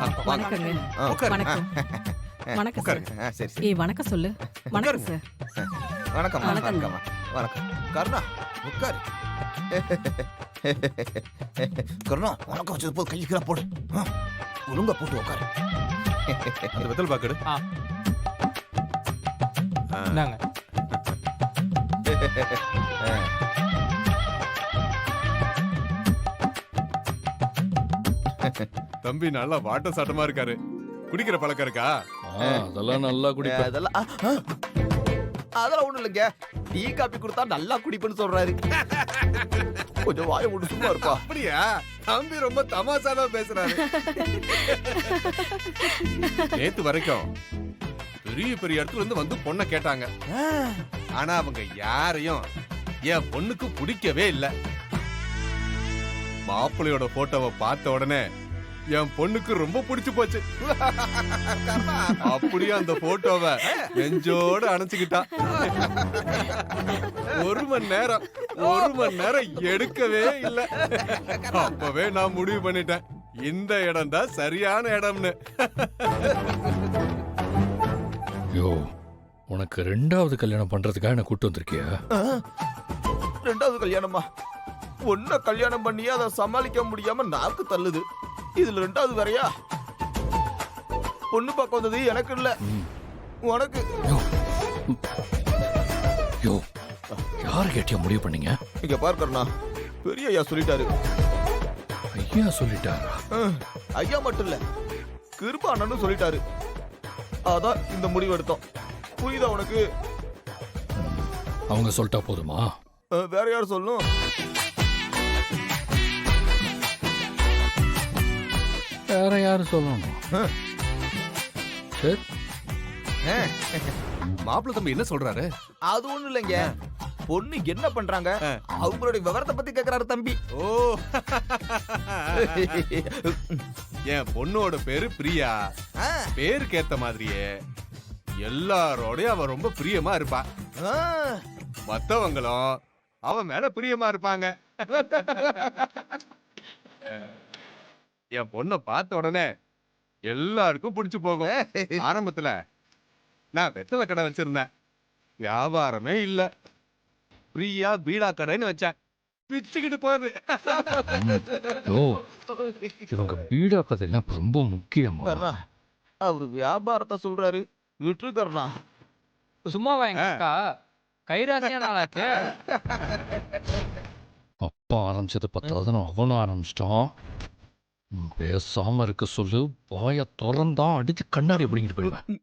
வணக்கங்க. வணக்கம். வணக்கம் சார். உட்காருங்க. சரி சரி ஏய் வணக்கம் சொல்லு. வணக்கம் சார். வணக்கம்மா வணக்கங்க. வணக்கம்மா வணக்கம் கருணா உட்காரு கருணா வணக்கம் வச்சது போது கைக்கு போடு ஒழுங்கா போட்டு உட்காரு அந்த வெத்தல் பாக்கெடு. இந்தாங்க. தம்பி நல்லா வாட்ட சாட்டமா இருக்காரு. குடிக்கிற பழக்கம் இருக்கா? அதெல்லாம் நல்லா குடிப்பேன். அதெல்லாம் ஒண்ணும் இல்லைங்க. டீ காபி கொடுத்தா நல்லா குடிப்பேன்னு சொல்றாரு. கொஞ்சம் வாயை மூடு சும்மா இருப்பா. அப்படியா? தம்பி ரொம்ப தமாஷானா பேசுறாரு. நேத்து வரைக்கும் பெரிய பெரிய இடத்துல இருந்து வந்து பொண்ணை கேட்டாங்க. ஆனா அவங்க யாரையும் என் பொண்ணுக்கு பிடிக்கவே இல்ல. மாப்பிள்ளையோட போட்டோவை பார்த்த உடனே என் பொண்ணுக்கு ரொம்ப பிடிச்சு போச்சு. அப்படியே அந்த போட்டோவை நெஞ்சோட அணைச்சுக்கிட்டா. ஒரு மணி நேரம் எடுக்கவே இல்ல. அப்பவே நான் முடிவு பண்ணிட்டேன், இந்த இடம் தான் சரியான இடம்னு. யோ, உனக்கு ரெண்டாவது கல்யாணம் பண்றதுக்காக என்ன கூட்டு வந்திருக்கியா? ரெண்டாவது கல்யாணமா? ஒன்ன கல்யாணம் பண்ணி அதை சமாளிக்க முடியாம நாக்கு தள்ளுது. இதுல ரெண்டாவது வேறையா? பொண்ணு பார்க்க வந்தது எனக்கு இல்ல, உனக்கு. யோ, யாரு கேட்டியா முடிவு பண்ணீங்க? இங்க பார்க்கறனா பெரிய ஐயா சொல்லிட்டாரு. ஐயா சொல்லிட்டாரா? ஐயா மட்டும் இல்ல, கிருபா அண்ணனும் சொல்லிட்டாரு. அதான் இந்த முடிவு எடுத்தோம். புரியுதா உனக்கு? அவங்க சொல்லிட்டா போதுமா? வேற யார் சொல்லணும்? வேற யாரு சொல்லணும்? சரி, மாப்பிள்ளை தம்பி என்ன சொல்றாரு? அது ஒண்ணும் இல்லைங்க. பொண்ணு என்ன பண்றாங்க அவங்களுடைய விவரத்தை பத்தி கேக்குறாரு தம்பி. ஓ, என் பொண்ணோட பேரு பிரியா. பேருக்கு ஏத்த மாதிரியே எல்லாரோடய அவ ரொம்ப பிரியமா இருப்பா. மத்தவங்களும் அவ மேல பிரியமா இருப்பாங்க. என் பொண்ண பார்த்த உடனே எல்லாருக்கும் பிடிச்சு போகும். ஆரம்பத்துல நான் வெத்தலை கடை வச்சிருந்தேன், வியாபாரமே இல்ல. பிரியா பீடா கடைன்னு வச்சேன், பிச்சுக்கிட்டு போகுது. யோ, இவங்க வீடா கதையெல்லாம் ரொம்ப முக்கியமா? கர்ணா, அவரு வியாபாரத்தை சொல்றாரு, விட்டு கர்ணா. சும்மாவா எங்க அக்கா கைராசியா நாளாச்சு. அப்பா ஆரம்பிச்சது பத்தாவது அவனும் ஆரம்பிச்சிட்டான். பேசாம இருக்க சொல்லு, வாய திறந்தா அடிச்சு கண்ணாடி பிடிங்கிட்டு போயிடுவேன்.